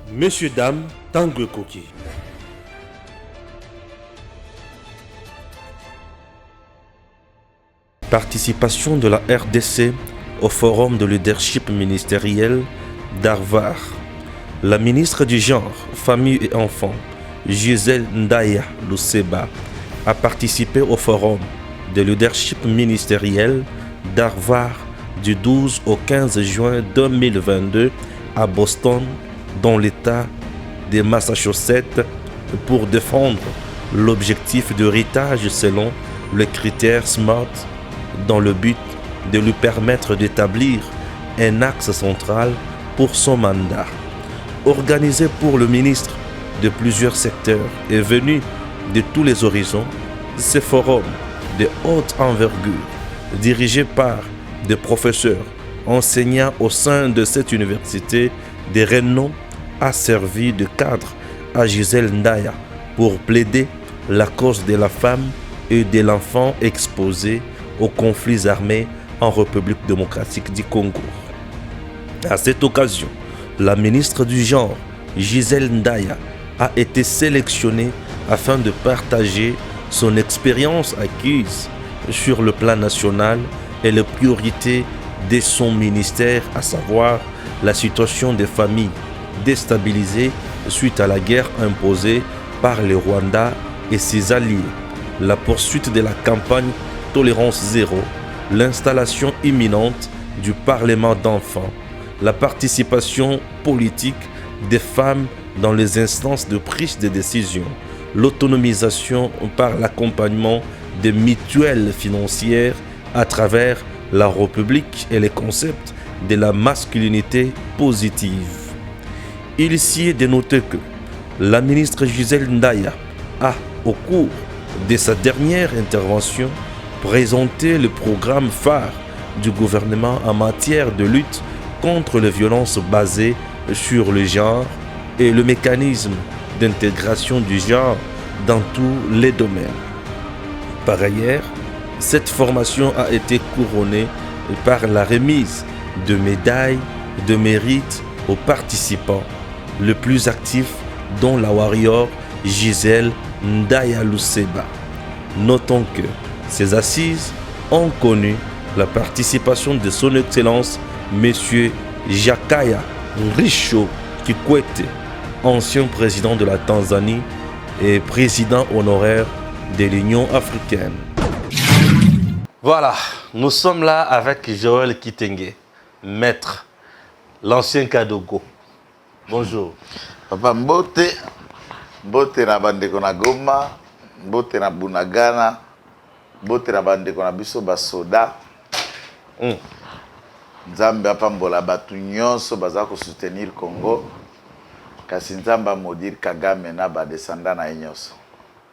Messieurs, dames, Tanguy Koki. Participation de la RDC au forum de leadership ministériel d'Harvard. La ministre du Genre, Famille et Enfants, Gisèle Ndaya Luseba, a participé au forum de leadership ministériel d'Harvard du 12 au 15 juin 2022 à Boston, dans l'État de Massachusetts, pour défendre l'objectif d'héritage selon les critères SMART, dans le but de lui permettre d'établir un axe central pour son mandat. Organisé pour le ministre de plusieurs secteurs et venu de tous les horizons, ce forum de haute envergure, dirigé par des professeurs enseignants au sein de cette université de renom, a servi de cadre à Gisèle Ndaya pour plaider la cause de la femme et de l'enfant exposés aux conflits armés en République démocratique du Congo. À cette occasion, la ministre du Genre, Gisèle Ndaya, a été sélectionnée afin de partager son expérience acquise sur le plan national et les priorités de son ministère, à savoir la situation des familles déstabilisées suite à la guerre imposée par le Rwanda et ses alliés, la poursuite de la campagne Tolérance Zéro, l'installation imminente du Parlement d'enfants, la participation politique des femmes dans les instances de prise de décision, l'autonomisation par l'accompagnement des mutuelles financières à travers la République et les concepts de la masculinité positive. Il s'y est dénoté que la ministre Gisèle Ndaya a, au cours de sa dernière intervention, présenté le programme phare du gouvernement en matière de lutte contre les violences basées sur le genre et le mécanisme d'intégration du genre dans tous les domaines. Par ailleurs, cette formation a été couronnée par la remise de médailles de mérite aux participants les plus actifs, dont la warrior Gisèle Ndaya Luseba. Notons que ces assises ont connu la participation de son Excellence Monsieur Jakaya Mrisho Kikwete, ancien président de la Tanzanie et président honoraire de l'Union africaine. Voilà, nous sommes là avec Joël Kitenge, maître, l'ancien Kadogo. Bonjour. Papa Mbote, Mbote na bandeko na Goma, Mbote na Bunagana, Mbote na bandeko na biso basoda. Nzambe apambola batu nyonso baza ko soutenir Congo. Kasi Nzambe amodir Kagame na ba descendant na nyonso.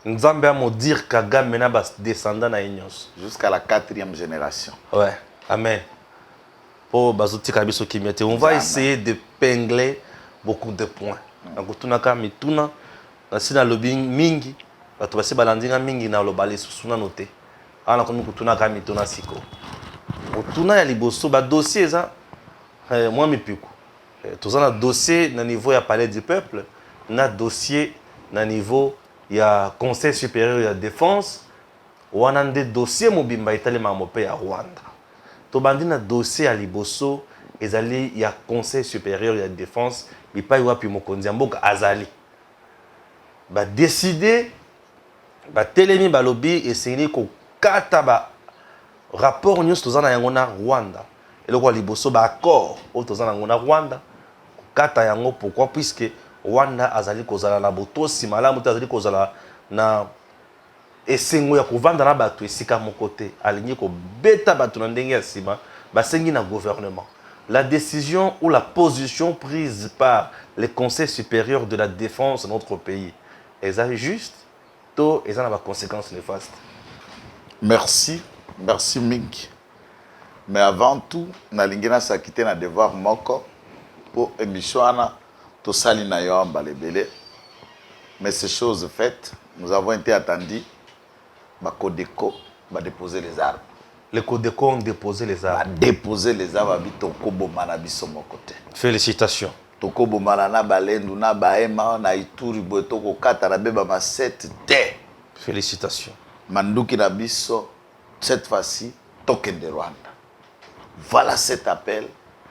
Nzambe amodir Kagame na ba descendant na nyonso. Jusqu'à la 4e génération. Ouais, amen. Pour bazotika biso kimete, on va essayer de pingler beaucoup de points. Donc tunaka mituna na sina lobby mingi, bato base balandinga mingi na lobale susuna noté. Ana komi kutunaka mituna siko. Otuna ya liboso ba dossier ça moi mipiku. Tous un dossier na niveau ya palais du peuple, na dossier na niveau ya conseil supérieur de défense, wana nde dossier mobimba italema mope ya Rwanda. To bandi na dossier ya liboso ezali ya conseil supérieur de défense, bipai wapi mokonzi mboka azali. Ba décider ba telemi ba lobby essayer ko kata ba rapport nyos tozana yango na Rwanda. Et le liboso ba accord au tozana yango na Rwanda. Kata yango pourquoi puisque Rwanda azali kozala na botosi malamu azali kozala na esengo ya kovanda na bato esika mokote aligné ko beta bato na ndenge ya sima basengi na gouvernement. La décision ou la position prise par le Conseil supérieur de la défense de notre pays est juste, to et ça a des conséquences néfastes. Merci, merci Mink. Mais avant tout, nalingina sakite na devoir moko pour émission to sali na yo balebele. Mais ces choses faites, nous avons été attendus. Codeco va déposer les armes. Les Codeco ont déposé les armes. Va déposer les armes à Bitoko Bomana Bisomo côté. Félicitations. toko bomala na balendu na baema na Ituri boye toko kata na beba ma 7 te. Félicitations. Manduki na biso cette fois-ci tokende Rwanda. Voilà cet appel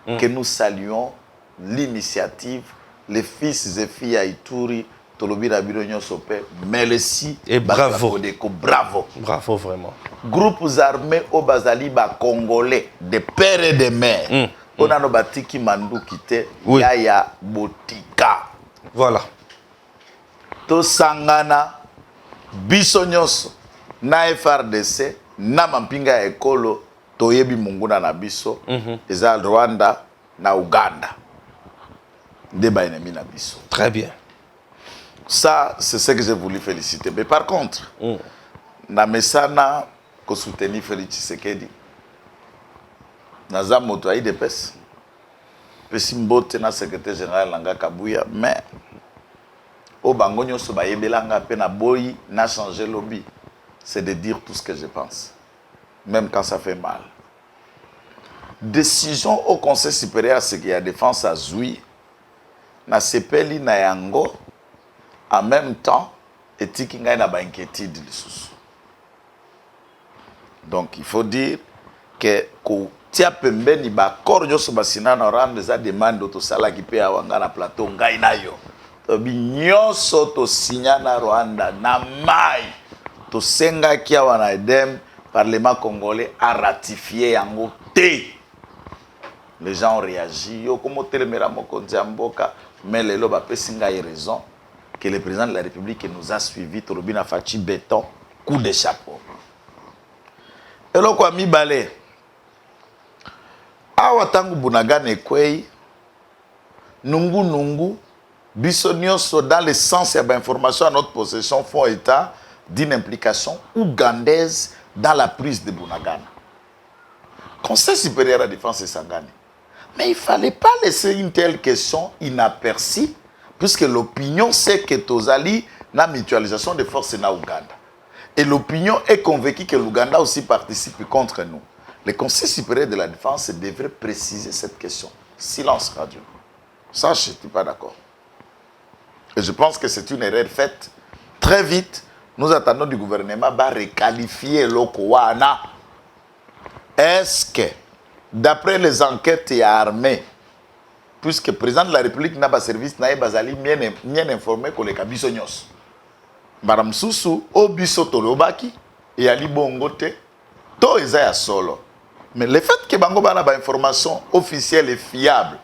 que nous saluons l'initiative les fils et filles à Ituri tolobi na bino nyonso pe merci et bravo. Bravo. Bravo vraiment. Groupes armés au bazali ba congolais de père et de mère. On a no batiki manduki te ya botika. Voilà. To sangana biso nyonso na FRDC na mampinga ya ekolo toyebi munguna na biso eza Rwanda na Uganda de ba ennemi na biso. Très bien. Ça c'est ce que j'ai voulu féliciter. Mais par contre na mesana ko soutenir Félix Tshisekedi naza moto ayi de pes pesi mbote na secrétaire général Langa Kabuya mais au bango nyonso bayebelanga pe na boyi na changer lobby. C'est de dire tout ce que je pense même quand ça fait mal. Décision au Conseil supérieur à ce qu'il y a défense à Zui na sepeli na yango en même temps etiki ngai na ba inquiétude lisusu. Donc il faut dire que ko tia pembeni ba corps nyonso basina na rendre za demande to sala ki pe awanga na plateau ngai nayo. To bi nyonso to signa na Rwanda na mai to senga ki awana edem Parlement congolais a ratifié yango te. Les gens ont réagi. Yo comme telemera mokonzi amboka mais lelo ba pesinga y raison que le président de la République nous a suivi Torobina Fachi béton coup de chapeau. Et là quoi mi balé. Awa tangu Bunagana ekwei nungu biso nyonso dans le sens et information à notre possession font état d'une implication ougandaise dans la prise de Bunagana. Conseil supérieur à la défense et Sangani. Mais il ne fallait pas laisser une telle question inaperçue, puisque l'opinion sait que Tozali n'a mutualisation de forces na Ouganda. Et l'opinion est convaincue que l'Ouganda aussi participe contre nous. Le Conseil supérieur de la défense devrait préciser cette question. Silence radio. Ça, je ne suis pas d'accord. Et je pense que c'est une erreur faite très vite. Nous attendons du gouvernement de requalifier l'Okowana. Est-ce que, d'après les enquêtes et armées, puisque le président de la République n'a pas service, n'a pas bien informé que les Kabisonyos. Madame Soussou, Obiso Tolobaki, et Ali Bongote, tout est solo. Mais le fait que Bango a une information officielle et fiable,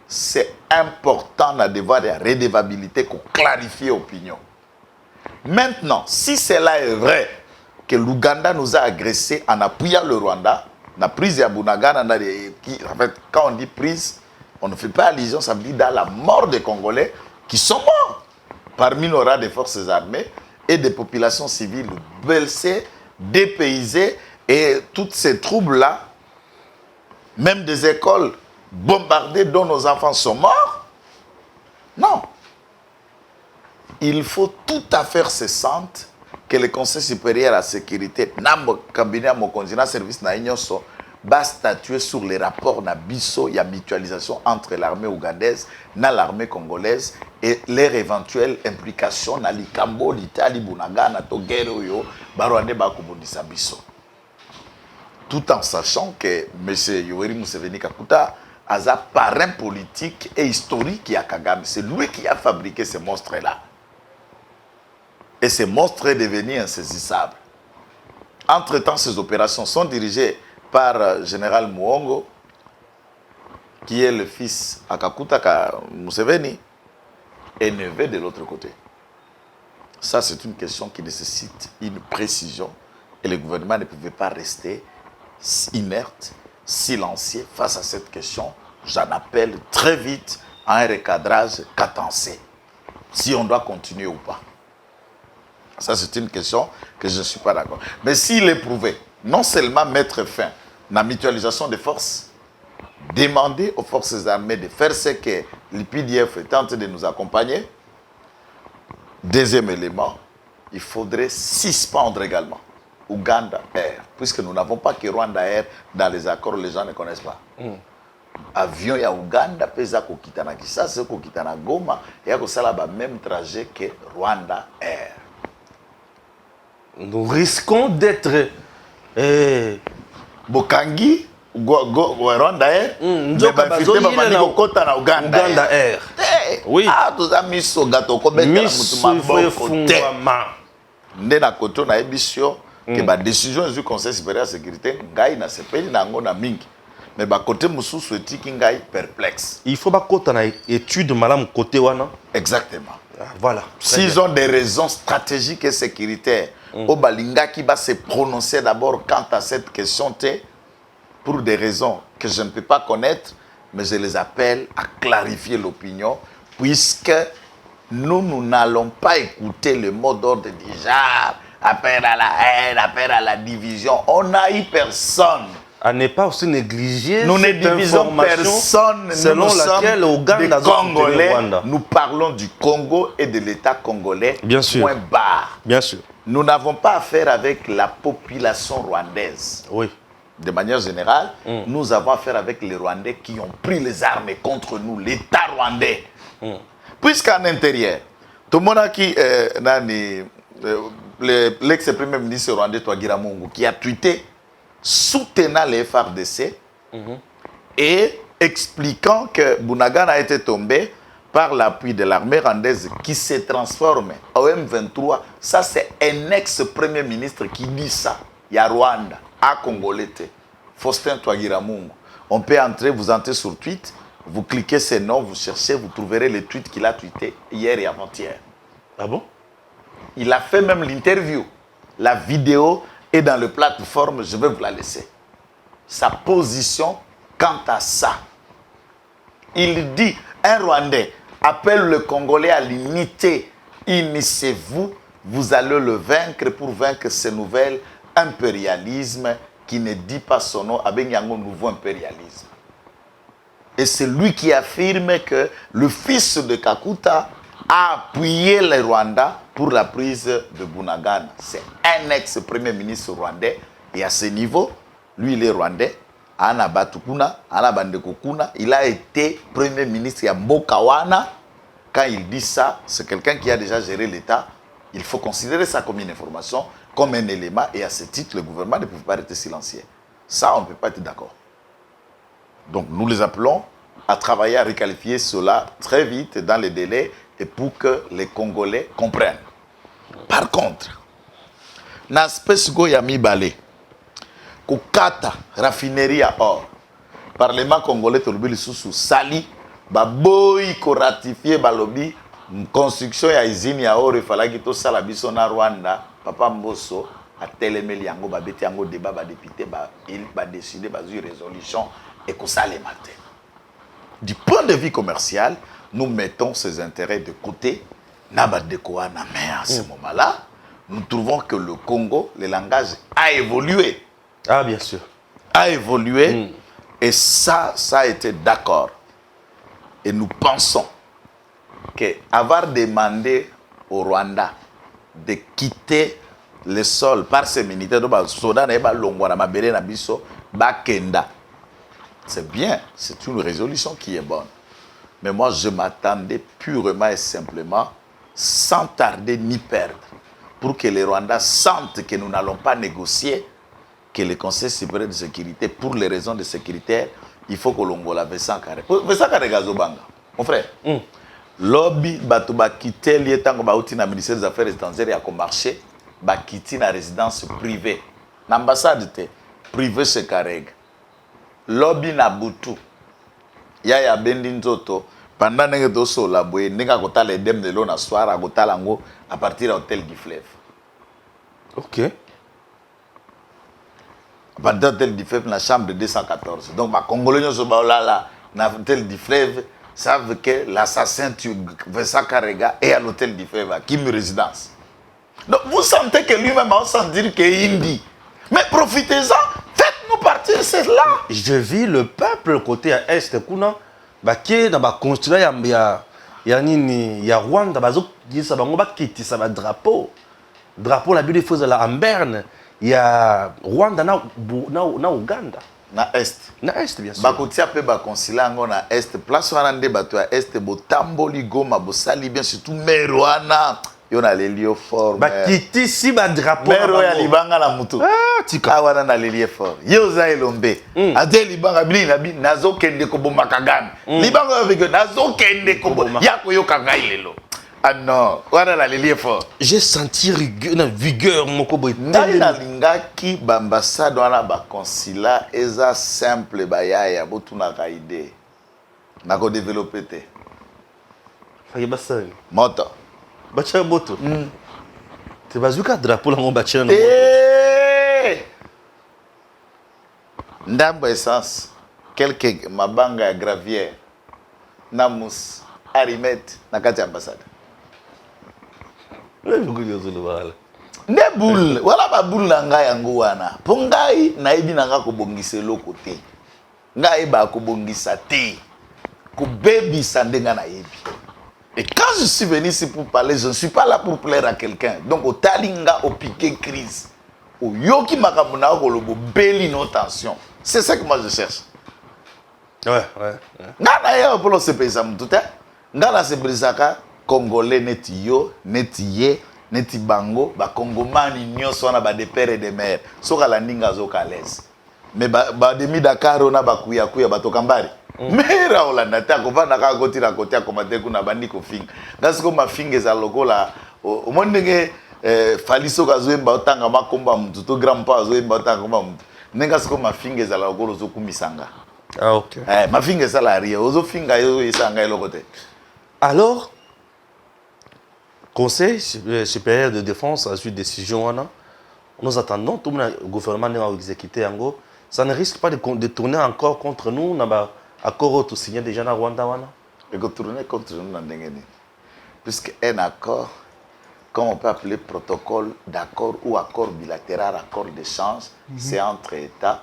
c'est important à devoir de redevabilité pour clarifier l'opinion. Maintenant, si cela est vrai que l'Ouganda nous a agressés en appuyant le Rwanda, la prise de Bunagana, en fait, quand on dit prise, on ne fait pas allusion, ça veut dire dans la mort des Congolais qui sont morts parmi nos rangs des forces armées et des populations civiles blessées, dépaysées et toutes ces troubles-là, même des écoles bombardées dont nos enfants sont morts. Non. Il faut tout à fait se sentir que le Conseil supérieur à la sécurité, le cabinet à mon continent service naïnyoso, va statuer sur les rapports d'Abisso et la mutualisation entre l'armée ougandaise et l'armée congolaise et leur éventuelle implication dans l'Ikambo, l'Italie, Bunagana, Togero, Barwande, Bakubundisa Bisso. Tout en sachant que M. Yoweri Museveni Kakuta a un parrain politique et historique à Kagame. C'est lui qui a fabriqué ces monstres-là. Et ces monstres est devenu insaisissable. Entre-temps, ces opérations sont dirigées par le général Muongo, qui est le fils à Kakuta Museveni, et neveu de l'autre côté. Ça, c'est une question qui nécessite une précision. Et le gouvernement ne pouvait pas rester inerte, silencieux face à cette question. J'en appelle très vite à un recadrage cadencé. Si on doit continuer ou pas. Ça, c'est une question que je ne suis pas d'accord. Mais s'il est prouvé, non seulement mettre fin à la mutualisation des forces, demander aux forces armées de faire ce que l'IPDF est en train de nous accompagner. Deuxième élément, il faudrait suspendre également Uganda Air, puisque nous n'avons pas que Rwanda Air dans les accords, les gens ne connaissent pas. avion ya Uganda pesa kokita na Kisasa kokita na Goma et ko sala ba même trajet que Rwanda Air. Nous risquons d'être Bokangi Rwanda Air nzoka bazoyile na kota na Uganda Air. Oui. Ah tout ça miso gato ko betela mutu maboko te. Nde na koto na ebisio que ba décision du Conseil supérieur de sécurité ngai na sepeli na ngo na mingi. Mais ba côté mususu etiki ngai perplexe. Il faut ba kota na étude malam côté wana. Exactement. Ah, voilà. S'ils ont des raisons stratégiques et sécuritaires, au balinga qui va se prononcer d'abord quant à cette question pour des raisons que je ne peux pas connaître, mais je les appelle à clarifier l'opinion puisque nous n'allons pas écouter le mot d'ordre déjà, appel à la haine, appel à la division. On n'a eu personne. À ne pas aussi négliger nous cette ne divisons personne selon laquelle Ouganda des Congolais, nous parlons du Congo et de l'État congolais. Bien sûr. Point barre. Bien sûr. Nous n'avons pas affaire avec la population rwandaise. Oui. De manière générale, nous avons affaire avec les Rwandais qui ont pris les armes contre nous, l'État rwandais. Puisqu'en intérieur, tout le monde qui l'ex-premier ministre rwandais Twagira Mungu qui a tweeté soutenant les FARDC et expliquant que Bunagana a été tombé par l'appui de l'armée rwandaise qui se transforme au M23. Ça, c'est un ex-premier ministre qui dit ça. Il y a Rwanda, à Congolais, Faustin Twagira Mungu. On peut entrer, vous entrez sur tweet, vous cliquez ses noms, vous cherchez, vous trouverez les tweets qu'il a tweetés hier et avant-hier. Ah bon? Il a fait même l'interview. La vidéo est dans le plateforme, je vais vous la laisser. Sa position quant à ça. Il dit, un Rwandais appelle le Congolais à l'unité. Unissez-vous, vous allez le vaincre pour vaincre ce nouvel impérialisme qui ne dit pas son nom, avec un nouveau impérialisme. Et c'est lui qui affirme que le fils de Kakuta a appuyé les Rwandais pour la prise de Bunagana. C'est un ex-premier ministre rwandais. Et à ce niveau, lui, il est rwandais. Ana Batukuna, Ana Bandekokuna, il a été premier ministre à Mokawana. Quand il dit ça, c'est quelqu'un qui a déjà géré l'État. Il faut considérer ça comme une information, comme un élément. Et à ce titre, le gouvernement ne peut pas rester silencieux. Ça, on ne peut pas être d'accord. Donc, nous les appelons à travailler, à requalifier cela très vite dans les délais et pour que les Congolais comprennent. Par contre, l'aspect Yami Balé, Kokata, raffinerie à or, Parlement congolais, Tolobili Soussou, Sali, Baboy, ko ratifié, Balobi, construction ya usine ya or, il fallait que tout ça la biso na Rwanda, Papa Mbosso, a télémeli yango, babeti yango débat, ba député, il va décider, ba une résolution, et que ça les matin. Du point de vue commercial, nous mettons ces intérêts de côté. Nabadekoa na mais à ce moment-là, nous trouvons que le Congo, le langage a évolué. Ah, bien sûr. A évolué. Et ça a été d'accord. Et nous pensons qu'avoir demandé au Rwanda de quitter le sol par ses militaires, c'est bien, c'est une résolution qui est bonne. Mais moi, je m'attendais purement et simplement, sans tarder ni perdre, pour que les Rwandais sentent que nous n'allons pas négocier, que le Conseil supérieur de sécurité, pour les raisons de sécurité, il faut que l'Ongola Vincent Carré. Vincent Carré Gazobanga, mon frère. Lobby, Batouba quitté, l'Étango Baouti, na ministère des Affaires étrangères, et à marché, ba quitté na résidence privée. L'ambassade était privée chez Carré. Lobby na Boutou. Yaya Bendinzoto. Pendant que tu as la boue, tu as les dem de l'eau na soir, à partir de l'hôtel du fleuve. Ok. À partir de l'hôtel du fleuve, la chambre de 214. Donc, ma Congolais, là, dans l'hôtel du fleuve, savent que l'assassin Vincent Karega est à l'hôtel du fleuve, à Kim Résidence. Donc, vous sentez que lui-même, on sent dire qu'il est hindi. Mais profitez-en, faites-nous partir, c'est là. Je vis le peuple côté à Est, Kuna. Baké dans ba consulat ya Rwanda bazo yisa bango bakiti sa ba drapeau la bude faut la amberne ya Rwanda na Uganda na est. Na est bien sûr. Bakotia pe ba consulat ngo na est. Place wana nde bato ya est botamboli Goma bosali bien surtout maire wana. Yo na lelio fort. Bakiti si ba drapeau. Maire ya libanga na mutu. Ah, tika. Wana na lelio fort. Yo za elombe. Ade libanga bili na bi nazo kende ko bomba kagame. Libanga avec nazo kende ko yako yo kangai lelo. Ah non, wana na lelio fort. J'ai senti vigueur moko boy. Ngai na lingaki ba ambassade wana ba consulat eza simple ba yaya botuna ka idée. Na ko développer te. Faye basani. Moto. Bacha moto. Tu vas zuka drapeau la mon bacha no. Ndambo essence. Quelques mabanga ya gravière. Namus. Arimet. Na kati ambassade. Nde boule. Wala ba boule na ngai yango wana. Po ngai nayebi na nga kobongisa eloko te. Ngai ba kobongisa te. Kobebisa ndenga nayebi. Et quand je suis venu ici pour parler, je ne suis pas là pour plaire à quelqu'un. Donc, au talinga, au piqué crise, au yoki makamuna, au lobo, belli nos tensions. C'est ça que moi je cherche. Ouais. Nana ya pour se payer ça tout hein. Nana se brisaka congolais neti yo, neti ye, neti bango, ba congomani nyonso na ba de père et de mère. Soka la ninga zo kalaise. Mais ba demi Dakar na ba kuya bato kambari. Mera olanda ta ko vana ka goti na kotia komate kuna bandi ko finga. Ngasiko ma finga za lokola o mondenge faliso ka zoemba otanga makomba mtu to grandpa zoemba otanga komba mtu. Nenga siko ma finga za lokolo zo kumisanga. Ah OK. Ma finga za la ria ozo finga yo isanga elokote. Alors Conseil supérieur de défense a suite décision wana. Nous attendons tout le gouvernement n'a exécuté ango. Ça ne risque pas de tourner encore contre nous na accord tout signé déjà na Rwanda wana. Et que tourner contre nous dans ndengeni. Puisque un accord, comme on peut appeler protocole d'accord ou accord bilatéral, accord d'échange, c'est entre États.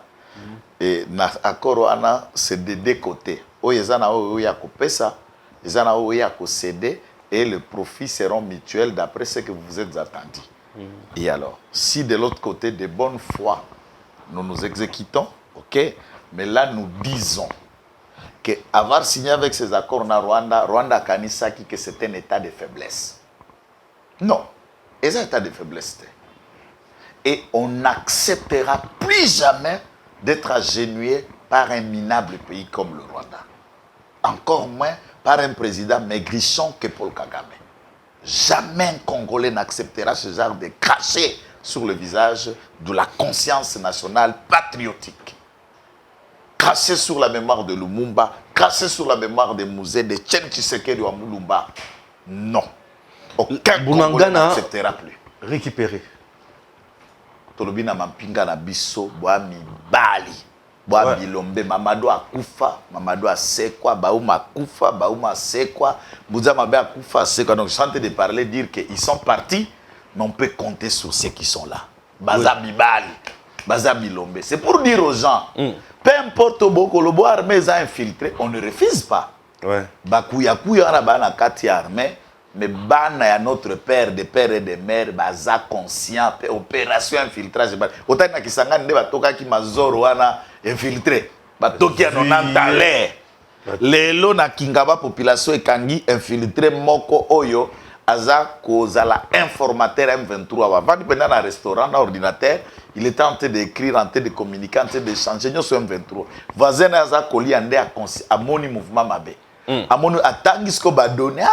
Et l'accord wana c'est de deux côtés. Oyezana oya kopesa, ezana oya ko céder et les profits seront mutuels d'après ce que vous vous êtes attendu. Et alors, si de l'autre côté de bonne foi nous nous exécutons, OK, mais là nous disons que avoir signé avec ces accords na Rwanda kanisaki que c'est un état de faiblesse. Non, c'est un état de faiblesse. Et on n'acceptera plus jamais d'être agenouillé par un minable pays comme le Rwanda. Encore moins par un président maigrichon que Paul Kagame. Jamais un Congolais n'acceptera ce genre de cracher sur le visage de la conscience nationale patriotique. Cracher sur la mémoire de Lumumba, cracher sur la mémoire des musées de Tchen Tshisekedi wa Mulumba. Non. Aucun Congolais n'acceptera plus. Récupérer. Tolobina mampinga na biso, boa mibali. Boa bilombe, Mamadou akufa, Mamadou asekwa, Baouma akufa, Baouma asekwa, Bouza Mabé akufa, asekwa. Donc je suis en train de parler, dire qu'ils sont partis, mais on peut compter sur ceux qui sont là. Baza Bibali, Baza Bilombe. C'est pour dire aux gens, peu importe beaucoup, le bois armé est infiltré, on ne refuse pas. Ouais. Bakouya kouya na bana kati armé, mais bana ya notre père, des pères et des mères, baza conscient, opération infiltrage. Autant na kisanga nde batoka ki mazoro wana infiltré. Batoki ya nonanta l'air. Lelo na kingaba population ekangi infiltré moko oyo aza kozala informateur M23. Avant de prendre un restaurant, un ordinateur, il était en train d'écrire, en train de communiquer, en train d'échanger sur M23. Voisin aza koli ande a moni mouvement mabe. Amoni atangisko badone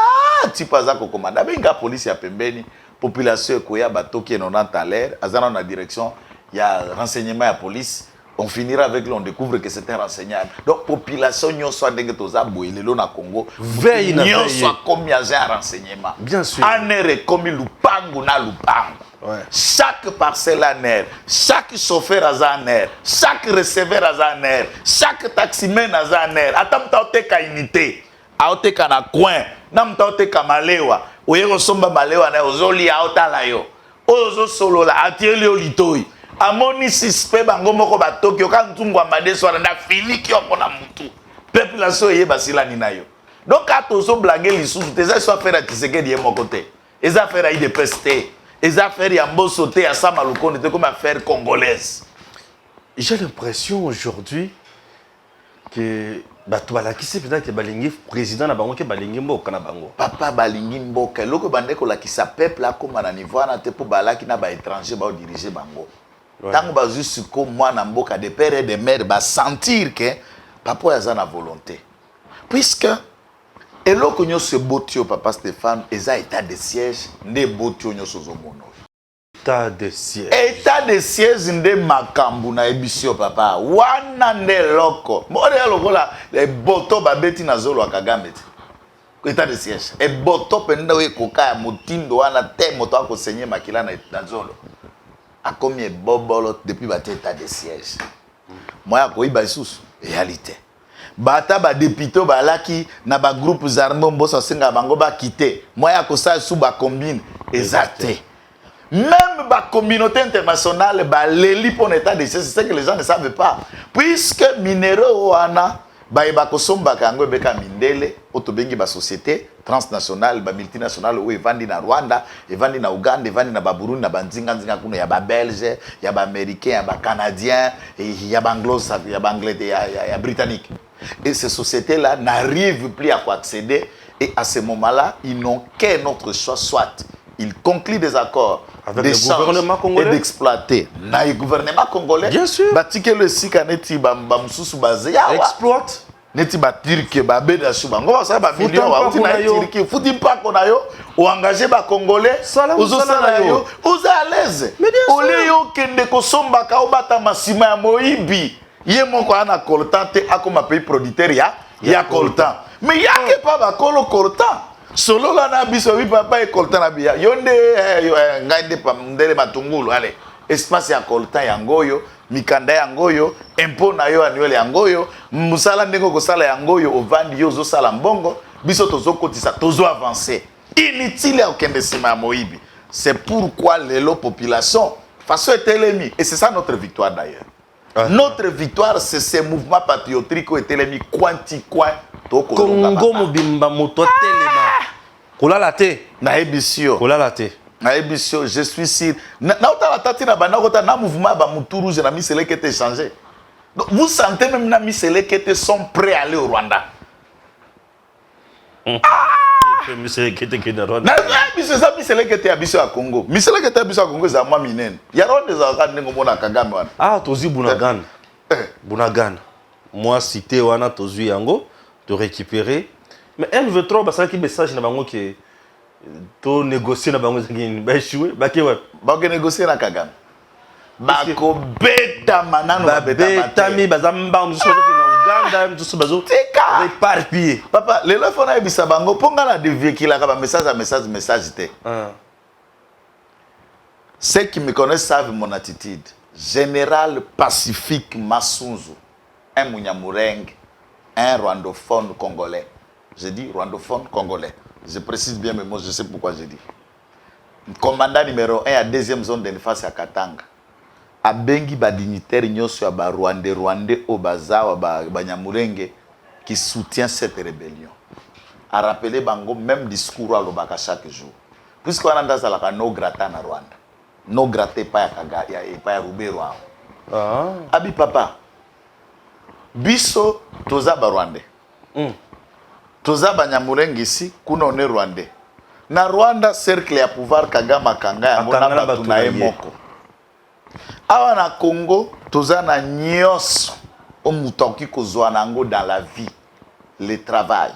type azako commanda benga police ya pembeni population ekoya batoki enonanta l'air azana na direction ya renseignement ya police on finira avec lui on découvre que c'est un renseignement donc population nyonso ndenge toza boyelelo na Congo veille na nyonso comme agent renseignement bien sûr anere comme lupangu na lupangu. Ouais. Chaque parcelle a un air, chaque chauffeur a un air, chaque receveur a un air, chaque taximan a un air. Attends, tu as une unité. Aote kana coin, nam taote kamalewa, oyeko somba malewa na ozoli aotala yo. Ozo solo la atieli olitoi. Amoni sispe bango moko ba Tokyo ka ntungwa madeso na filiki yo kona mutu. Peuple la so yeba silani na yo. Donc atozo blaguer lisusu teza so affaire Tshisekedi ye moko te. Ez affaire I de peste. Ez affaire ya mboso te ya sama lukonde te comme affaire congolaise. j'ai l'impression aujourd'hui que bato balakisi peut-être que balingi président na bango ke balingi mboka na bango. Papa balingi mboka eloko bande kolakisa peuple akoma na niveau wana te po balaki na ba étranger ba diriger bango. Tango bazwi siko mwana mboka de père et de mère ba sentir que papa yaza na volonté. Puisque eloko nyonso botio papa Stéphane eza état de siège nde botio nyonso zomono. État de siège. État de siège nde makambu na ebisio papa. Wana nde loko. Mode lokola le boto babeti na zolo wa Kagame. État de siège. E boto penda we koka ya motindo wana te moto akosenye makila na zolo. Akomi e bobolo depuis ba état de siège. Moi ko iba isusu réalité. Bata ba député balaki na ba groupes armés mbosa senga bango ba quitter. Moi ko sa sous ba combine exacté. Même la communauté internationale, l'élit pour l'état de siège, c'est ce que les gens ne savent pas. Puisque minéraux wana, bakosomba kango beka mindele, otobengi ba société transnationale, ba multinationale ou evandi na Rwanda, evandi na Uganda, evandi na Burundi, na banzinga nzinga kuno ya ba Belge, ya ba Américain, ya ba Canadien, ya ba Anglo, ya ba Anglais, ya Britannique. Et ces sociétés-là n'arrivent plus à accéder et à ce moment-là, ils n'ont qu'un autre choix, soit ils concluent des accords avec le gouvernement congolais et d'exploiter. Le gouvernement congolais, bien sûr. Batike le sika neti bamsusu bazeya exploite. Neti batirke babeda shuba. Ngo ça ba million wa uti na tirke futi pa kona yo ou engager ba congolais ozo sala yo oza à l'aise. Ole yo kende ko somba ka obata masima ya moibi. Ye moko ana coltan te akoma pays producteur ya coltan. Mais yake pa ba kolo coltan. Solo la na biso wi papa e coltan na bia yonde ngainde pa ndele matungulu ale espace ya coltan ya ngoyo mikanda ya ngoyo impôt na yo annuel ya ngoyo musala ndengo ko sala ya ngoyo ovandi yo zo sala mbongo biso tozo kotisa tozo avancer inutile ya okende sima ya moibi. C'est pourquoi les population façon etelemi et c'est ça notre victoire d'ailleurs. Notre victoire c'est ce mouvement patriotique qui etelemi quanti coin Congo mobimba moto telema. Kola la te na ebisio. Kola la te. Na ebisio, je suis sûr. Na otala tati na bana kota na mouvement ba mutu rouge na misele qui était changé. Donc vous sentez même na misele qui était sont prêts à aller au Rwanda. Misele qui était au Rwanda. Na misele qui était abisio à Congo. Misele qui était abisio à Congo za mwa minene. Ya Rwanda za kande ngo mona Kagame wana. Ah tozi Bunagana. Bunagana. Moi cité wana tozi yango de récupérer. Mais M23 parce que message na bango que to négocier na bango ngini ba échouer ba ke wa ba ke négocier na Kagame ba ko beta manano ba beta mi bazamba mzuso na Uganda mzuso bazo réparpiller papa le lefona ebisa bango ponga na dévier ka ba message te. Ceux qui me connaissent savent mon attitude. Général Pacifique Massunzu, un Munyamureng, un rwandophone congolais. Je dis rwandophone congolais. Je précise bien mes mots, je sais pourquoi je dis. Commandant numéro 1 à deuxième zone de défense à Katanga. A bengi ba dignitaire nyoso ya ba Rwandais au bazawa ba Nyamurenge qui soutient cette rébellion. A rappeler bango même discours à l'obaka chaque jour. Puisqu'on a dans la no grata na Rwanda. No gratte pas ya Kaga ya Rubero. Abi papa. Biso toza ba Rwandais. Toza ba Nyamurenge ici kuna on est Rwandais. Na Rwanda cercle ya pouvoir Kagame Kanga ya mona batu na emoko. Awa na Congo toza na nyos o mutoki kozwa nango dans la vie, le travail,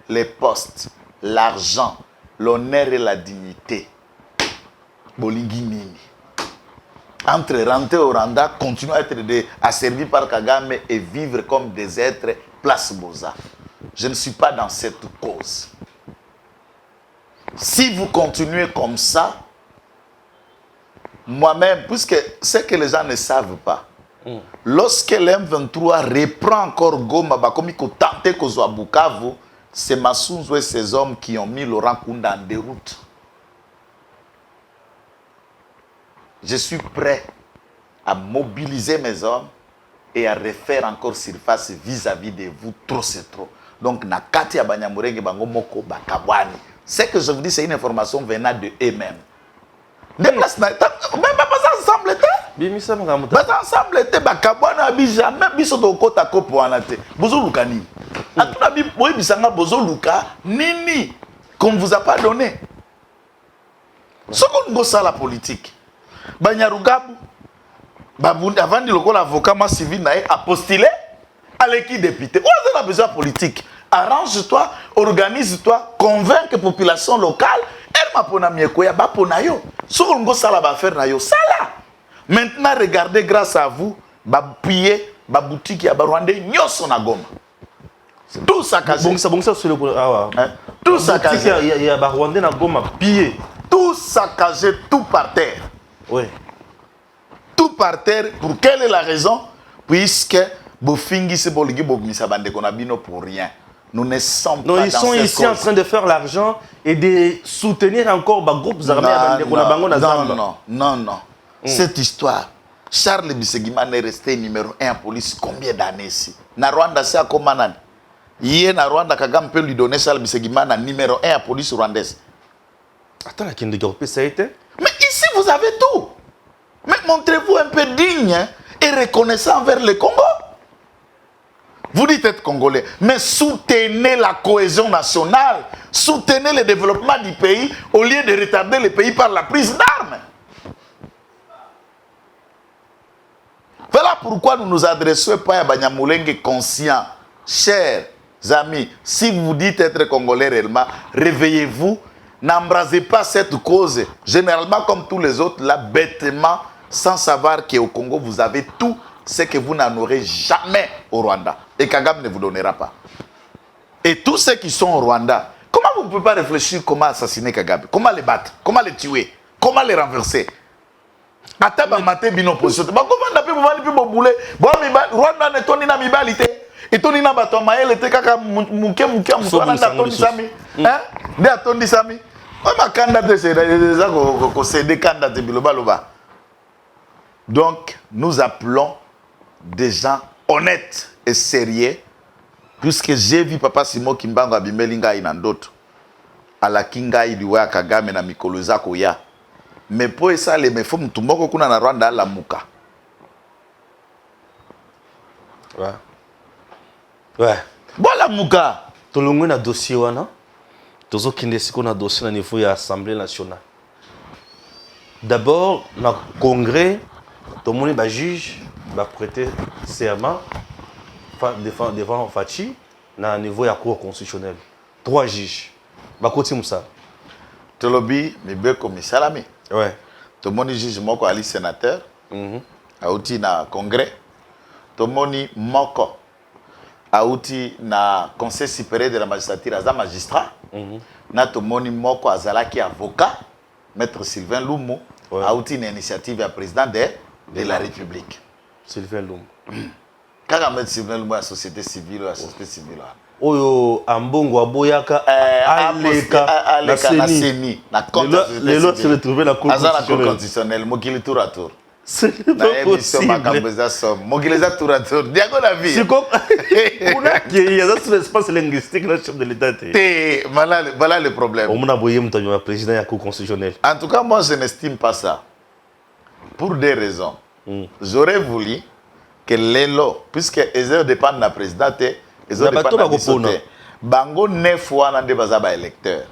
les postes, l'argent, l'honneur et la dignité. Bolingi nini. Entre rentrer au Rwanda, continuer à être asservi par Kagame et vivre comme des êtres place Boza. Je ne suis pas dans cette cause. Si vous continuez comme ça, moi-même, puisque c'est que les gens ne savent pas, lorsque l'M23 reprend encore Goma, comme il a tenté qu'on soit à Bukavu, c'est Massunzu et ces hommes qui ont mis Laurent Kunda en déroute. Je suis prêt à mobiliser mes hommes et à refaire encore surface vis-à-vis de vous. Trop, c'est trop. Donc, Nakati ya Banyamurenge Bango Moko Bakabwani. Ce que je vous dis, c'est une information venant de eux-mêmes. Même pas ça semble être. Bimisa Magamuta. Baza ensemble était bakabwana bi jamais biso to kota kopo wana te. Bozo luka nini? Atuna bi boy bisanga bozo luka nini qu'on vous a pas donné. Ce qu'on go ça la politique. Banyarugabu babundi avant de lokola avocat ma civil na a postulé à l'équipe député. On a besoin politique. Arrange-toi, organise-toi, convainc la population locale. Elle m'a pona miekoya ba pona yo. Ce qu'on go ça la ba faire na yo sala. Maintenant, regardez, grâce à vous, pied, boutique, ya Rwandais, nyoso na Goma. Tout saccagé. Bon, ça, c'est le tout saccagé. Il y a Rwandais na Goma, pillé. Tout saccagé, tout par terre. Oui. Tout par terre. Pour quelle est la raison? Puisque Bofingi se boligi bobimisa bande konabino pour rien. Nous ne sommes non, pas ils sont ici en train de faire l'argent et de soutenir encore les groupes armés. Non. Cette histoire, Charles Bisegimane est resté numéro 1 en police combien d'années ici? Na Rwanda, c'est à Komanan. Hier, na Rwanda, Kagame peut lui donner Charles Bisegimane numéro 1 en police rwandaise. Attends, la Kindegarpe, ça a été? Mais ici, vous avez tout. Mais montrez-vous un peu digne et reconnaissant envers le Congo. Vous dites être congolais, mais soutenez la cohésion nationale, soutenez le développement du pays au lieu de retarder le pays par la prise d'armes. Voilà pourquoi nous nous adressons pas à Banyamulenge conscient. Chers amis, si vous dites être congolais réellement, réveillez-vous, n'embrasez pas cette cause. Généralement, comme tous les autres, là, bêtement, sans savoir qu'au Congo, vous avez tout ce que vous n'en aurez jamais au Rwanda. Et Kagame ne vous donnera pas. Et tous ceux qui sont au Rwanda, comment vous ne pouvez pas réfléchir comment assassiner Kagame? Comment les battre? Comment les tuer? Comment les renverser? Ataba maté bino position. Ba comment na pe bovani pe bobule. Bo mi ba Rwanda ne toni na mibalite. Et toni na bato maele te kaka muke mutwana na toni sami. Hein? De atoni sami. O makanda te c'est ça ko céder kanda te biloba loba. Donc nous appelons des gens honnêtes et sérieux puisque j'ai vu papa Simon Kimbango abimelinga ina ndoto. Ala kinga iliwa Kagame na mikolo zako ya. Mais pour ça, les meufs, tout le monde kuna na Rwanda la muka. Ouais. Bon la muka. Tout le monde a dossier wana. Tous ceux qui ne sont pas dossier au niveau de l'Assemblée nationale. D'abord, dans le Congrès, tout le monde va juge, va prêter serment devant Fachi, au niveau de la Cour constitutionnelle. 3 juges. Va continuer ça. Tolobi, mais bien comme salami. Ouais. Tout le monde juge moko ali sénateur. Auti na congrès. Tout le monde moko auti na conseil supérieur de la magistrature aza magistrat. Na tout le monde moko azalaki avocat. Maître Sylvain Lumu. Auti na initiative à président de la République. Sylvain Lumu. Quand Maître Sylvain Lumu la société civile, la société civile. Oyo ambongo aboyaka aleka na seni na compte les lois se retrouver la cour constitutionnelle mokili tour à tour c'est pas possible mokili tour à tour diago la vie c'est comme on a qu'il y a dans l'espace linguistique le chef de l'état voilà le problème on a boyé mon président de la cour constitutionnelle. En tout cas moi je n'estime pas ça pour des raisons. J'aurais voulu que les lois puisque elles dépendent de la présidente. Bango 9 fois na débat ba électeur.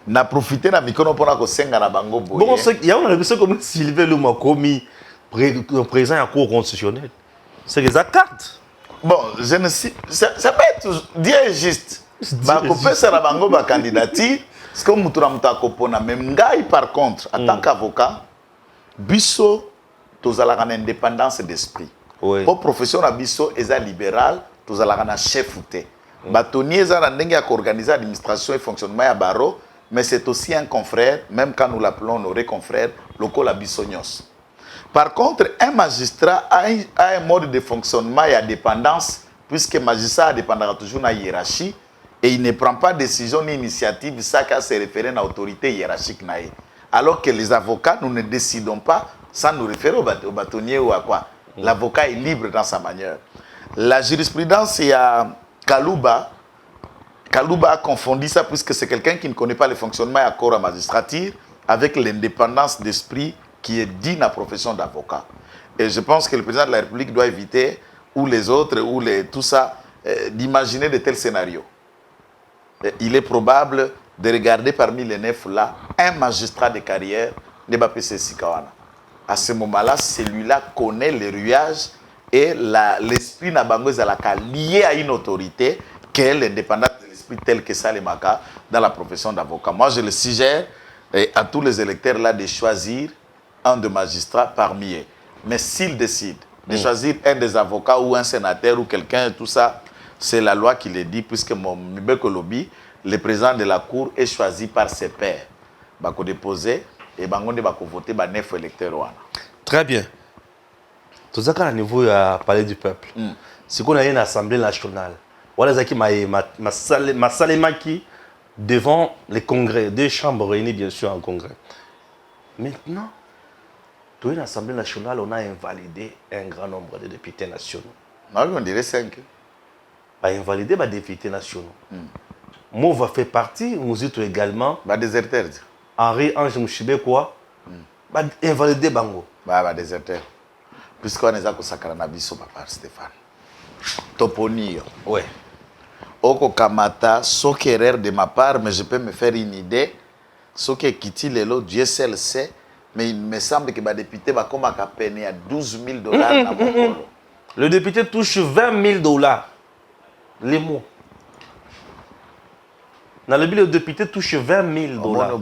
Na profiter na mikono pona ko senga na bango boye. Bon il y a on a vu comme Sylvain Lumu commis président à la cour constitutionnelle. C'est des cartes. Bon, je ne sais ça peut être dire juste. Ba ko pesa na bango ba candidature, c'est comme mutura mutako pona même ngai par contre en tant qu'avocat biso tozala kana indépendance d'esprit. Pour profession na biso eza libéral. Tous à chef outé. Batonier a organisé l'administration et fonctionnement à Baro, mais c'est aussi un confrère, même quand nous l'appelons nos confrères, locaux la Bissognos. Par contre, un magistrat a un mode de fonctionnement et à dépendance, puisque le magistrat dépendra toujours de la hiérarchie et il ne prend pas de décision ni initiative, ça qu'à se référer à l'autorité hiérarchique. Alors que les avocats, nous ne décidons pas sans nous référer au bâtonnier ou à quoi. L'avocat est libre dans sa manière. La jurisprudence, il y a Kalouba. Kalouba a confondu ça puisque c'est quelqu'un qui ne connaît pas le fonctionnement et accord à magistrature avec l'indépendance d'esprit qui est digne de la profession d'avocat. Et je pense que le président de la République doit éviter, ou les autres, ou tout ça, d'imaginer de tels scénarios. Et il est probable de regarder parmi les 9 là, un magistrat de carrière de Bapese Sikawana. À ce moment-là, celui-là connaît les ruages et l'esprit Nabango Zalaka lié à une autorité qui est l'indépendance de l'esprit tel que ça les maka dans la profession d'avocat. Moi, je le suggère à tous les électeurs là de choisir un des magistrats parmi eux. Mais s'ils décident de choisir un des avocats ou un sénateur ou quelqu'un, tout ça, c'est la loi qui le dit, puisque mon Mibeko Lobby, le président de la Cour est choisi par ses pairs. Bako déposer et bangonde bako voter ba 9 électeurs. Très bien. Tout ça, à niveau du palais du peuple, c'est qu'on a une assemblée nationale. Voilà qui m'a salémaki devant les congrès, 2 chambres réunies bien sûr en congrès. Maintenant, dans une assemblée nationale, on a invalidé un grand nombre de députés nationaux. Non, on dirait 5. On a invalidé les députés nationaux. Mova fait partie, nous y également. Bah déserteur. Henri Ange Mouchibe quoi? Bah invalidé bango. Bah déserteur. Puisqu'on est à Kosakarana Biso, papa Stéphane. Toponio. Ouais. Oko Kamata, sauf erreur de ma part, mais je peux me faire une idée. Sauf que Kiti Lelo, Dieu seul sait, mais il me semble que le député va comme à peine à $12 000 Le député touche $20 000. Les mots. Dans le bilan, le député touche $20 000.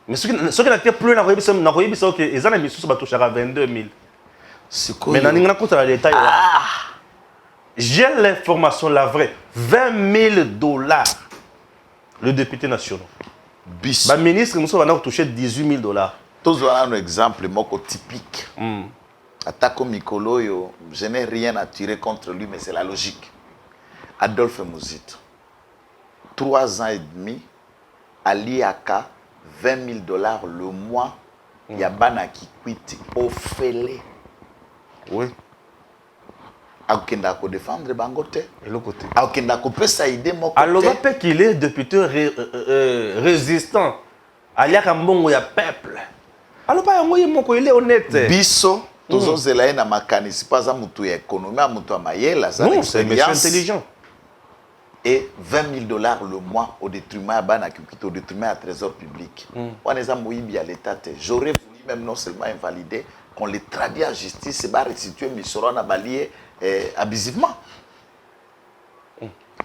Mais ce qui n'a été plus, ils ont mis sous 22 000. Mais dans le détail, j'ai l'information, la vraie. $20 000. Le député national. Le ministre, nous avons touché $18 000. Tous un exemple typique. Atako Mikolo, je n'ai rien à tirer contre lui, mais c'est la logique. Adolphe Mouzito, 3 ans et demi, à l'IAK, $20 000 le mois, il y a Bana qui quitte au fêlé. Oui. Akenda ko défendre bangote. Et le côté. Akenda ko peut s'aider mon côté. Alors on qu'il est député résistant. Aliaka mbongo ya peuple. Alors pas moi il est honnête. Biso tous zelaye na makanisi pas za mutu ya économie mutu mayela ça. Non, c'est monsieur intelligent. Et $20 000 le mois au détriment à Bana qui quitte au détriment à trésor public. On est à Moïbi à l'état. J'aurais voulu même non seulement invalider qu'on les traduit en justice et va restituer Missoron à balier abusivement.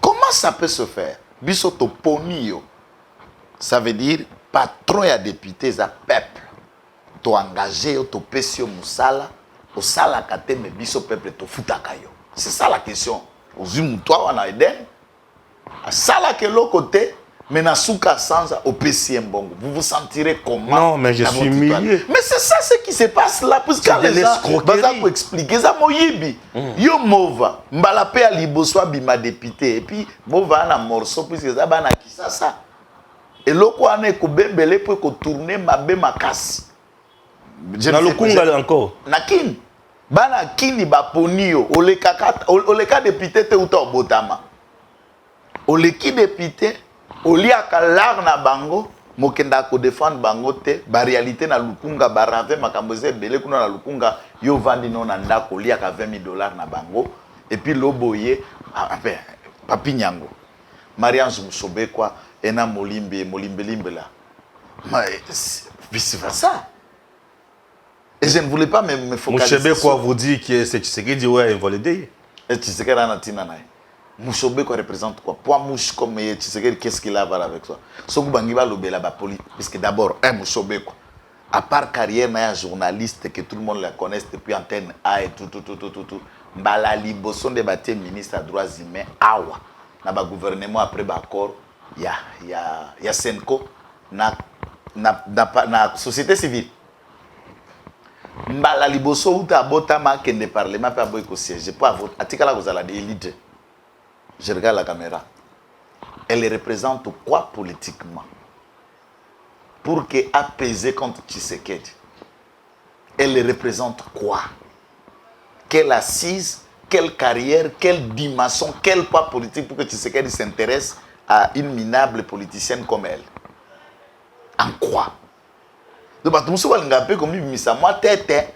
Comment ça peut se faire? Bisoto ponio. Ça veut dire patron et député za peuple. To engagé to pesio musala, au sala kate me biso peuple to futakayo. C'est ça la question. Ozumu toi wana eden. À sala que l'autre côté, mais na souka sans au PCM bongo. Vous vous sentirez comment? Non, mais je suis humilié. Mais c'est ça ce qui se passe là. Parce que les gens vont expliquer ça. Moyibi. Yo mova. Mbalape à liboso bima député. Et puis, mova na morceau. Puisque ça va na kisa ça. Et l'autre ane ko bembele pour ko tourner ma be makasi. Dans le Kunga encore. Nakin. Bana kini ba ponio. Oleka député te uta obotama. Oleki député. Oliaka lar na bango. Mokenda ko défendre bango te. Ba réalité na lukunga ba rave makamboze bele kuna na lukunga. Yo vandi non na ndako. Oliaka $20 000 na bango. Et puis loboye. Papi Nyango. Marianne Mousobekwa. Ena Molimbe Limbe là. Mais vice versa. Et je ne voulais pas me focaliser. Mouchebe quoi vous dit que c'est Tshisekedi ouais invalidé. Et Tshisekedi a tina naï. Mouchebe quoi représente quoi? Pour Mouch comme Tshisekedi qu'est-ce qu'il a à voir avec ça? Soku bangiba lobela ba poli parce que d'abord un Mouchebe quoi. À part carrière na journaliste que tout le monde la connaît depuis Antenne A et tout. Mbala liboson de baté ministre à droits humains awa. Na ba gouvernement après ba accord ya Senko na société civile. Mbala liboso uta botama kende parlement pe aboy ko siège pour avoir atikala kozala de élite. Je regarde la caméra. Elle représente quoi politiquement? Pour que apaiser contre Tshisekedi. Elle représente quoi? Quelle assise, quelle carrière, quelle dimension, quel poids politique pour que Tshisekedi s'intéresse à une minable politicienne comme elle? En quoi? donc bato mosusu balinga mpe komibimisa mwa tete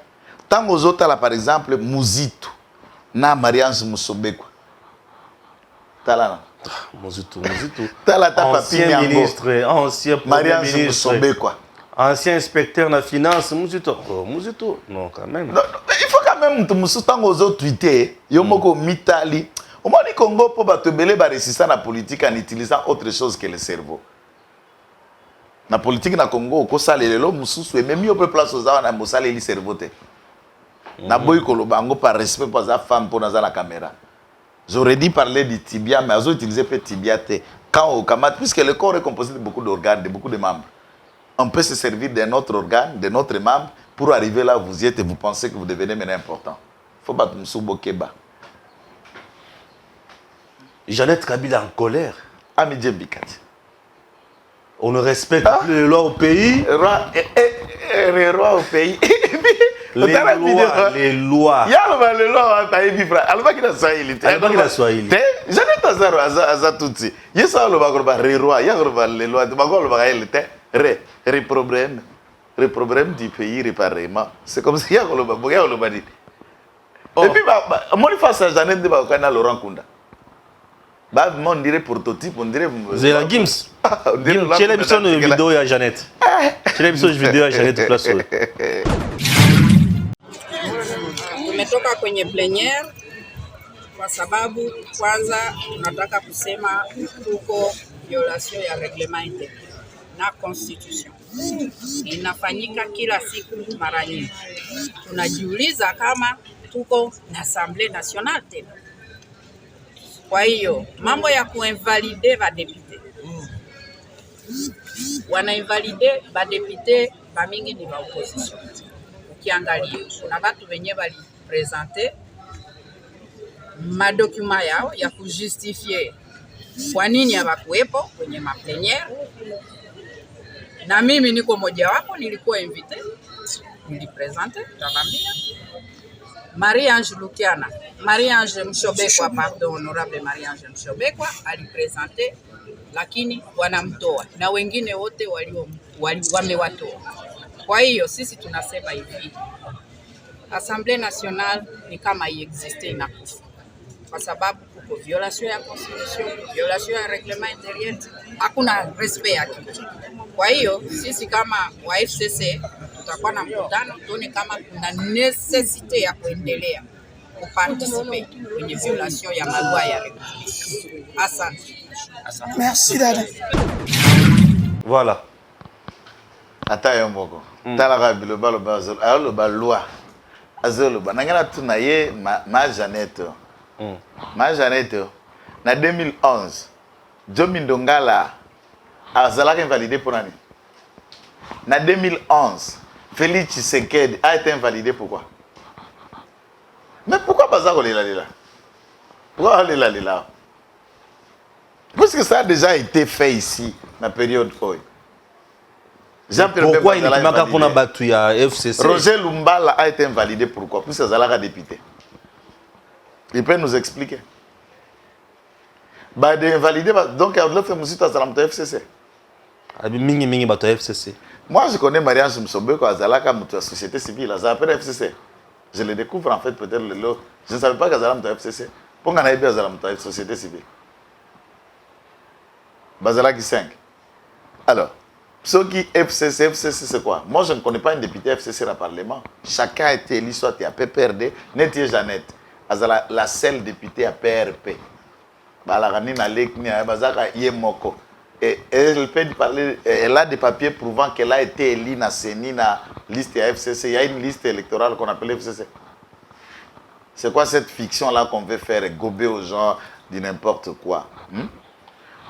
ntango ozotala par exemple Muzito na Mariange Musobekwa tala na Muzito. tala ta Ancien papi ministre, ancien premier Mariange ministre. Musobekwa. Ancien inspecteur de la finance, Muzito. Oh, Muzito, non, quand même. Non, il faut quand même que musu tango ozo tweeter yo moko mitali. Au moins ni Congo pour bato belé ba résister na politique en utilisant autre chose que le cerveau. Na politique na Congo ko salelelo mususu et même yo peut place aux na mosale li cerveau te. Na boy ko lobango par respect pour sa femme pour na la caméra. J'aurais dit parler du tibia mais ils utiliser peut tibia te quand au kamat puisque le corps est composé de beaucoup d'organes, de beaucoup de membres. On peut se servir de notre organe, de notre membre, pour arriver là où vous y êtes et vous pensez que vous devenez maintenant important. Il faut battre Moussoubo Keba. Jeannette Kabila en colère. Amidje Bikati. On ne respecte plus les lois au pays. Les rois au pays. Les lois. Il y a les lois. Alba qui a Swahili. Alba qui a Swahili. Jeannette Azaro, Azatutsi. Il y a ça, le bagorba, les rois. Il y a les lois. Le bagorba, il était. Le problème du pays réparément. C'est comme ça qu'il y a le badi. Et puis, moi, je fais ça, Jeannette de Bakana, Laurent Kunda. On dirait prototype, on dirait. C'est la Gims. Tu as l'émission de vidéo à Jeannette. Tu as l'émission de vidéo à Jeannette place. Tumetoka kwenye plenyer kwa sababu kwanza tunataka kusema tuko violation ya reglement intérieur na constitution inafanyika kila siku mara nyingi. Tunajiuliza kama tuko na Assemblée nationale tena. Kwa hiyo mambo ya kuinvalide ba député. Wanainvalide ba député ba mingi ni ba opposition. Ukiangalia kuna watu wenye bali présenter madokuma yao ya kujustifier kwa nini hawakuwepo kwenye maplenyer. Na mimi niko moja wapo, nilikuwa invité, nilipresente, tabambia. Marie-Ange Lukiana, Marie-Ange Mshobekwa, pardon, honorable Marie-Ange Mshobekwa, alipresente, lakini wanamtoa. Na wengine wote wamewatoa. Kwa hiyo, sisi tunasema hivi, Assemblée nationale ni kama iexiste inakufa. Kwa sababu kuko violation ya constitution, violation ya reglement intérieur, hakuna respect ya kitu. Kwa hiyo sisi kama wa FCC tutakuwa na mkutano tuone kama kuna necessite ya kuendelea kuparticiper kwenye violation ya malwa ya République. Asante. Merci dada. Voilà. Ata yo moko. Tala ka biloba lo ba loi. Azolo ba nangana tuna ye ma Jeannette. Ma Jeannette na 2011 Jomi Ndongala azalaka invalidé pour nani. Na 2011 Félix Tshisekedi a été invalidé pourquoi? Mais pourquoi Bazako Lila? Pourquoi Lila? Parce que ça a déjà été fait ici dans la période Oy. Pourquoi il n'est pas pour battu à FCC? Roger Lumbala a été invalidé pourquoi? Puisque Zalaka député. Il peut nous expliquer. Bah, d'invalider, donc il y a l'autre musique à la FCC. Mingi bato FCC. Moi, je connais Mariange Msobeko à Zalaka, la société civile, à la FCC. Je le découvre en fait peut-être le lot. Je ne savais pas qu'à Zalaka FCC. Pourquoi on a eu à Zalaka société civile? Bazalaki 5. Alors, ceux qui FCC c'est quoi? Moi, je ne connais pas un député FCC dans le Parlement. Chacun a été élu, soit il y a PPRD, Netie Jeannette. La seule députée à PRP. Et elle peut parler, elle a des papiers prouvant qu'elle a été élue dans la liste à FCC. Il y a une liste électorale qu'on appelle FCC. C'est quoi cette fiction-là qu'on veut faire gober aux gens de n'importe quoi?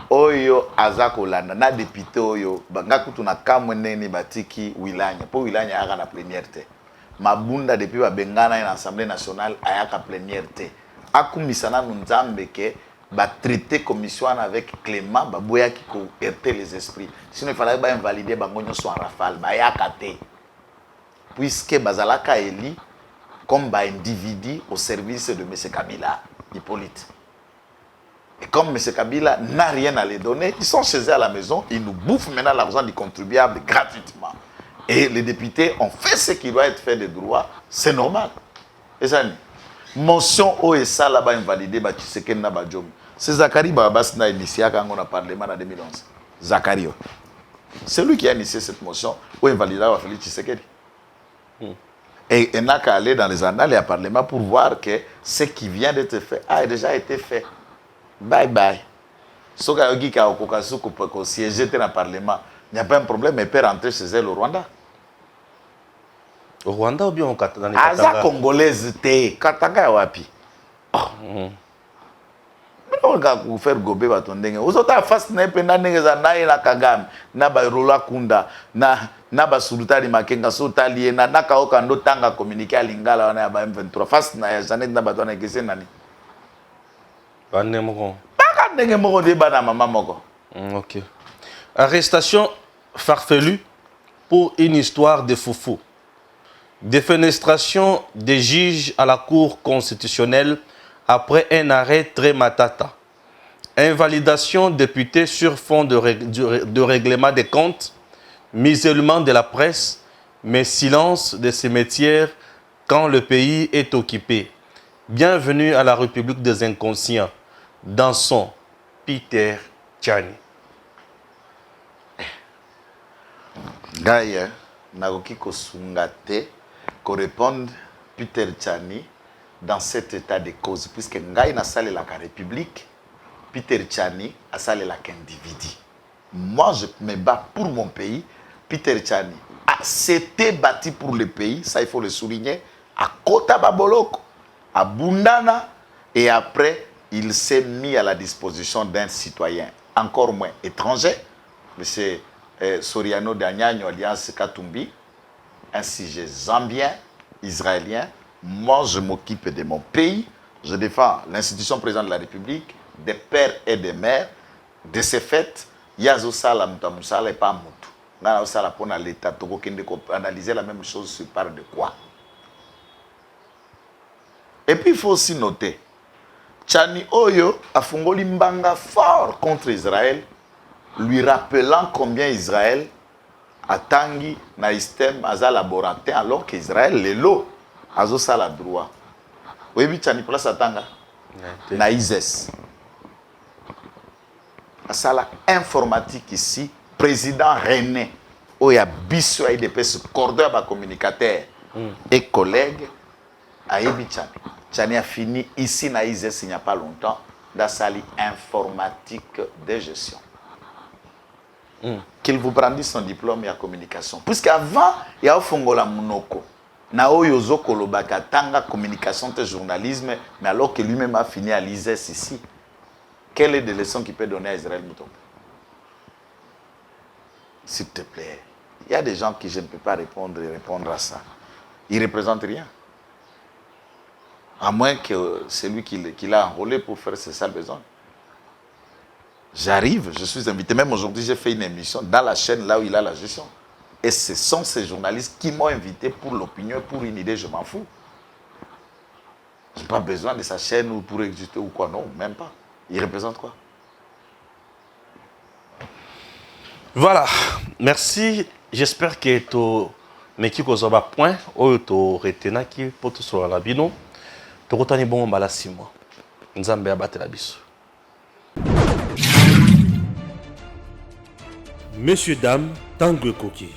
Oyo azako landa na député oyo bangakutu na kamweneni batiki wilanya po wilanya aka na plénière te mabunda depuis ba bengana na Assemblée nationale ayaka plénière te akumisana nzambe ke ba traiter commission avec Clément baboya ki ko heurter les esprits sinon il fallait ba invalider bango nyoso en rafale ba yaka te puisque bazalaka eli comme ba individu au service de M. Kabila Hippolyte. Et comme M. Kabila n'a rien à les donner, ils sont chez eux à la maison, ils nous bouffent maintenant l'argent du contribuable gratuitement. Et les députés ont fait ce qui doit être fait de droit. C'est normal. Et ça, mention OSA là-bas invalidé, Tshisekedi na Badjom. C'est Zachary Babas qui a initié quand on a parlé en 2011. Zachary. C'est lui qui a initié cette motion où invalidé Félix Tshisekedi. Et il n'a qu'à aller dans les annales et à Parlement pour voir que ce qui vient d'être fait a déjà été fait. Bye bye. Si vous avez dit qu'il siéger dans le Parlement, il n'y a pas un problème, mais il peut rentrer chez elle au Rwanda. Au Rwanda ou bien au Katanga? Aza congolaise te Katanga wapi. On va faire gober baton ndenge. Vous autres face na penda ndenge za nae na Kagame, na ba Rola Kunda, na ba Sultani Makenga Sotali na kaoka ndo tanga communiquer à Lingala wana ya ba M23 face na ya Janet na bato na kese nani. Bane moko. Baka ndenge moko de bana mama moko. OK. Arrestation farfelue pour une histoire de foufou. Défenestration des juges à la Cour constitutionnelle après un arrêt très matata. Invalidation député sur fond de règlement des comptes. Musulman de la presse, mais silence des cimetières quand le pays est occupé. Bienvenue à la République des inconscients. Dansons Peter Tchani. Gaïa, nagoki kosungate, ko répondre Peter Tchani dans cet état de cause, puisque Ngaï n'a salé la République, Peter Tchani a salé la individu. Moi, je me bats pour mon pays. Peter Tchani s'était battu pour le pays, ça il faut le souligner, à Kota Baboloko, à Bundana, et après, il s'est mis à la disposition d'un citoyen, encore moins étranger, M. Soriano Danyagno, Alliance Katumbi, un sujet zambien, israélien. Moi, je m'occupe de mon pays, je défends l'institution présidente de la République, des pères et des mères, de ces faits, Yazo Sala Mutamusala et pas Moutou. Ngana Sala pour l'État, Togo Kende analyser la même chose sur part de quoi. Et puis il faut aussi noter, Tchani Oyo a fongoli mbanga fort contre Israël, lui rappelant combien Israël a tangi na système aza laboratin alors qu'Israël les lots azo sala droit. Oui, oui, Tchani place atanga na ISES. A sala informatique ici, président René Oya Bisso a IDP ce cordon à communicateur et collègues a Ebi Tchani. Tchani a fini ici na ISES il n'y a pas longtemps dans sali informatique de gestion. Qu'il vous brandisse son diplôme et la communication. Puisqu'avant, il y a un fongola monoko. Na oyozo kolobaka tanga communication et journalisme, mais alors que lui-même a fini à l'ISES ici. Quelle est la leçon qu'il peut donner à Israël Mouton? S'il te plaît. Il y a des gens qui je ne peux pas répondre à ça. Ils ne représentent rien. À moins que c'est lui qui l'a enrôlé pour faire ses sales besoins. J'arrive, je suis invité. Même aujourd'hui, j'ai fait une émission dans la chaîne là où il a la gestion. Et ce sont ces journalistes qui m'ont invité pour l'opinion, pour une idée, je m'en fous. Je n'ai pas besoin de sa chaîne ou pour exister ou quoi, non, même pas. Il représente quoi? Voilà, merci. J'espère que tu meki kozaba point oyo to retenaki pour tout sur la bino. To kotani bon mbala 6 mois. Nzambe abatela biso. Messieurs, dames, Tanguy Koki.